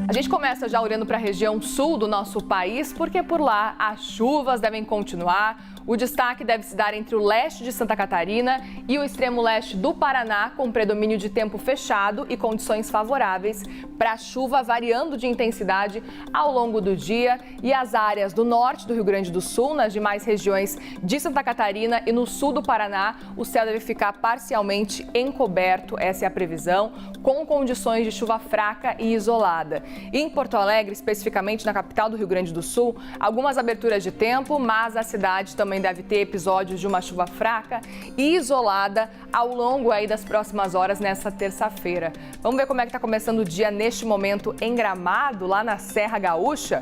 A gente começa já olhando para a região sul do nosso país, porque por lá as chuvas devem continuar. O destaque deve se dar entre o leste de Santa Catarina e o extremo leste do Paraná, com predomínio de tempo fechado e condições favoráveis para chuva variando de intensidade ao longo do dia. E as áreas do norte do Rio Grande do Sul, nas demais regiões de Santa Catarina e no sul do Paraná, o céu deve ficar parcialmente encoberto, essa é a previsão, com condições de chuva fraca e isolada. Em Porto Alegre, especificamente na capital do Rio Grande do Sul, algumas aberturas de tempo, mas a cidade também deve ter episódios de uma chuva fraca e isolada ao longo aí das próximas horas nessa terça-feira. Vamos ver como é que está começando o dia neste momento em Gramado, lá na Serra Gaúcha.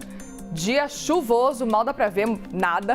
Dia chuvoso, mal dá para ver nada,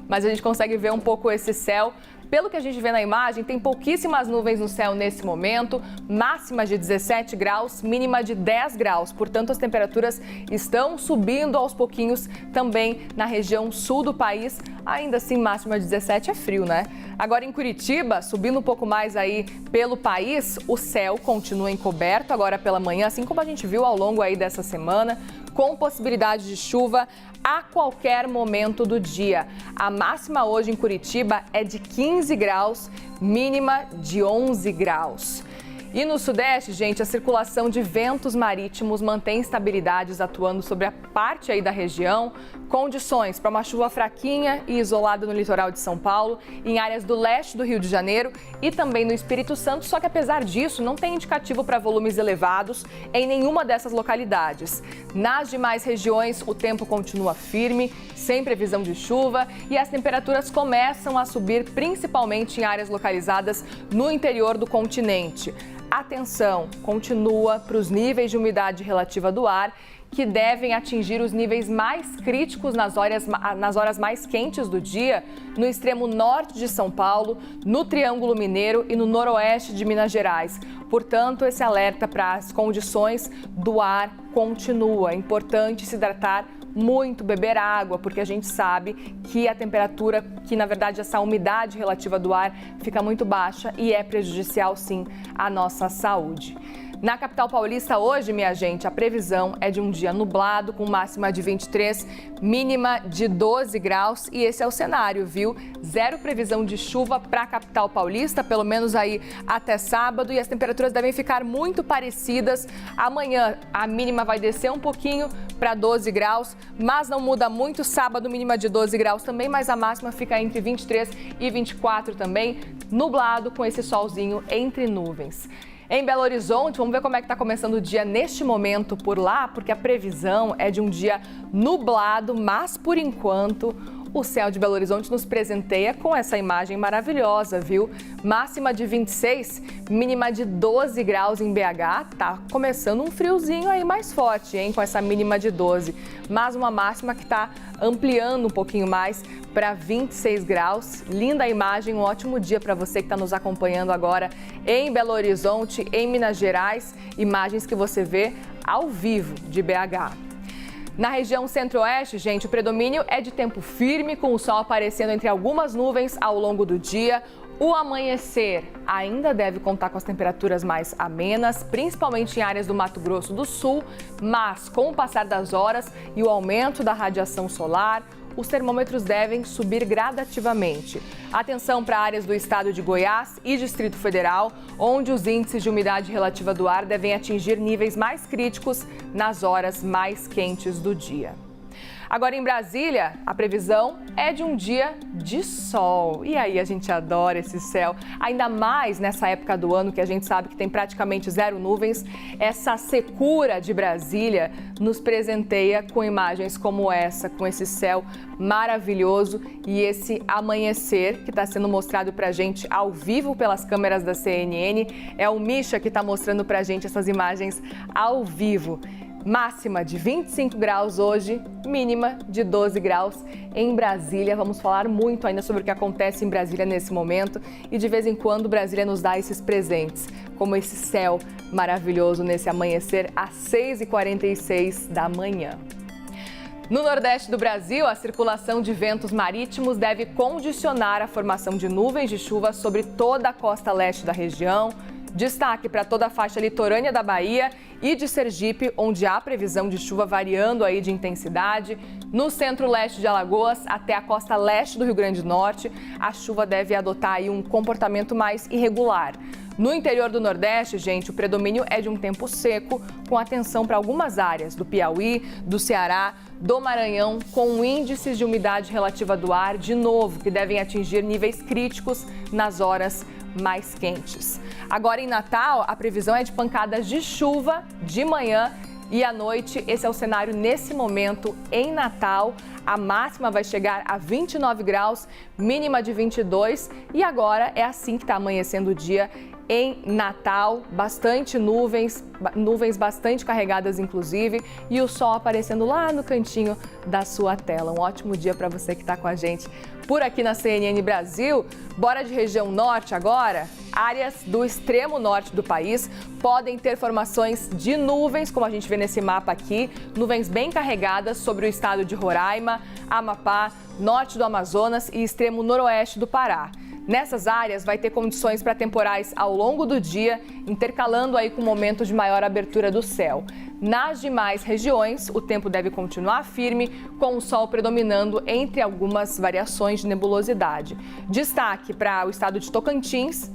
mas a gente consegue ver um pouco esse céu. Pelo que a gente vê na imagem, tem pouquíssimas nuvens no céu nesse momento, máxima de 17 graus, mínima de 10 graus. Portanto, as temperaturas estão subindo aos pouquinhos também na região sul do país. Ainda assim, máxima de 17 é frio, né? Agora em Curitiba, subindo um pouco mais aí pelo país, o céu continua encoberto agora pela manhã, assim como a gente viu ao longo aí dessa semana, com possibilidade de chuva a qualquer momento do dia. A máxima hoje em Curitiba é de 15 graus, mínima de 11 graus. E no Sudeste, gente, a circulação de ventos marítimos mantém estabilidades atuando sobre a parte aí da região, condições para uma chuva fraquinha e isolada no litoral de São Paulo, em áreas do leste do Rio de Janeiro e também no Espírito Santo, só que apesar disso não tem indicativo para volumes elevados em nenhuma dessas localidades. Nas demais regiões, o tempo continua firme, sem previsão de chuva e as temperaturas começam a subir, principalmente em áreas localizadas no interior do continente. Atenção, continua para os níveis de umidade relativa do ar, que devem atingir os níveis mais críticos nas horas mais quentes do dia, no extremo norte de São Paulo, no Triângulo Mineiro e no noroeste de Minas Gerais. Portanto, esse alerta para as condições do ar continua. É importante se hidratar muito, beber água, porque a gente sabe que a temperatura, que na verdade essa umidade relativa do ar fica muito baixa e é prejudicial sim à nossa saúde. Na capital paulista hoje, minha gente, a previsão é de um dia nublado com máxima de 23, mínima de 12 graus e esse é o cenário, viu? Zero previsão de chuva para a capital paulista, pelo menos aí até sábado, e as temperaturas devem ficar muito parecidas. Amanhã a mínima vai descer um pouquinho para 12 graus, mas não muda muito. Sábado mínima de 12 graus também, mas a máxima fica entre 23 e 24 também, nublado com esse solzinho entre nuvens. Em Belo Horizonte, vamos ver como é que está começando o dia neste momento por lá, porque a previsão é de um dia nublado, mas por enquanto o céu de Belo Horizonte nos presenteia com essa imagem maravilhosa, viu? Máxima de 26, mínima de 12 graus em BH. Tá começando um friozinho aí mais forte, hein? Com essa mínima de 12. Mas uma máxima que está ampliando um pouquinho mais para 26 graus. Linda a imagem, um ótimo dia para você que está nos acompanhando agora em Belo Horizonte, em Minas Gerais. Imagens que você vê ao vivo de BH. Na região centro-oeste, gente, o predomínio é de tempo firme, com o sol aparecendo entre algumas nuvens ao longo do dia. O amanhecer ainda deve contar com as temperaturas mais amenas, principalmente em áreas do Mato Grosso do Sul, mas com o passar das horas e o aumento da radiação solar, os termômetros devem subir gradativamente. Atenção para áreas do estado de Goiás e Distrito Federal, onde os índices de umidade relativa do ar devem atingir níveis mais críticos nas horas mais quentes do dia. Agora em Brasília, a previsão é de um dia de sol. E aí a gente adora esse céu, ainda mais nessa época do ano que a gente sabe que tem praticamente zero nuvens. Essa secura de Brasília nos presenteia com imagens como essa, com esse céu maravilhoso e esse amanhecer que está sendo mostrado pra gente ao vivo pelas câmeras da CNN. É o Misha que está mostrando pra gente essas imagens ao vivo. Máxima de 25 graus hoje, mínima de 12 graus em Brasília. Vamos falar muito ainda sobre o que acontece em Brasília nesse momento e de vez em quando Brasília nos dá esses presentes, como esse céu maravilhoso nesse amanhecer às 6h46 da manhã. No Nordeste do Brasil, a circulação de ventos marítimos deve condicionar a formação de nuvens de chuva sobre toda a costa leste da região. Destaque para toda a faixa litorânea da Bahia e de Sergipe, onde há previsão de chuva variando aí de intensidade. No centro-leste de Alagoas até a costa leste do Rio Grande do Norte, a chuva deve adotar aí um comportamento mais irregular. No interior do Nordeste, gente, o predomínio é de um tempo seco, com atenção para algumas áreas do Piauí, do Ceará, do Maranhão, com índices de umidade relativa do ar, de novo, que devem atingir níveis críticos nas horas mais quentes. Agora, em Natal, a previsão é de pancadas de chuva de manhã e à noite. Esse é o cenário nesse momento em Natal. A máxima vai chegar a 29 graus, mínima de 22. E agora é assim que está amanhecendo o dia em Natal. Bastante nuvens bastante carregadas inclusive, e o sol aparecendo lá no cantinho da sua tela. Um ótimo dia para você que está com a gente por aqui na CNN Brasil. Bora de região norte agora? Áreas do extremo norte do país podem ter formações de nuvens, como a gente vê nesse mapa aqui, nuvens bem carregadas sobre o estado de Roraima, Amapá, norte do Amazonas e extremo noroeste do Pará. Nessas áreas vai ter condições para temporais ao longo do dia, intercalando aí com momentos de maior abertura do céu. Nas demais regiões, o tempo deve continuar firme, com o sol predominando entre algumas variações de nebulosidade. Destaque para o estado de Tocantins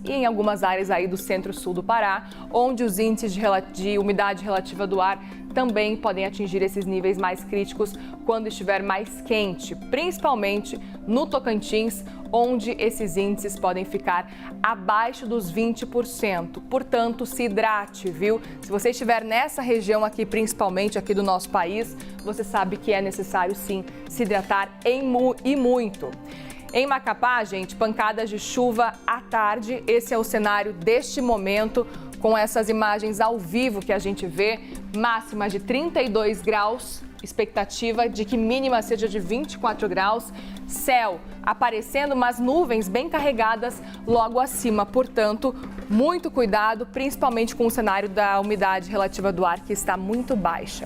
e em algumas áreas aí do centro-sul do Pará, onde os índices de umidade relativa do ar também podem atingir esses níveis mais críticos quando estiver mais quente, principalmente no Tocantins, onde esses índices podem ficar abaixo dos 20%. Portanto, se hidrate, viu? Se você estiver nessa região aqui, principalmente aqui do nosso país, você sabe que é necessário sim se hidratar e muito. Em Macapá, gente, pancadas de chuva à tarde. Esse é o cenário deste momento, com essas imagens ao vivo que a gente vê. Máxima de 32 graus, expectativa de que mínima seja de 24 graus. Céu aparecendo, mas nuvens bem carregadas logo acima. Portanto, muito cuidado, principalmente com o cenário da umidade relativa do ar, que está muito baixa.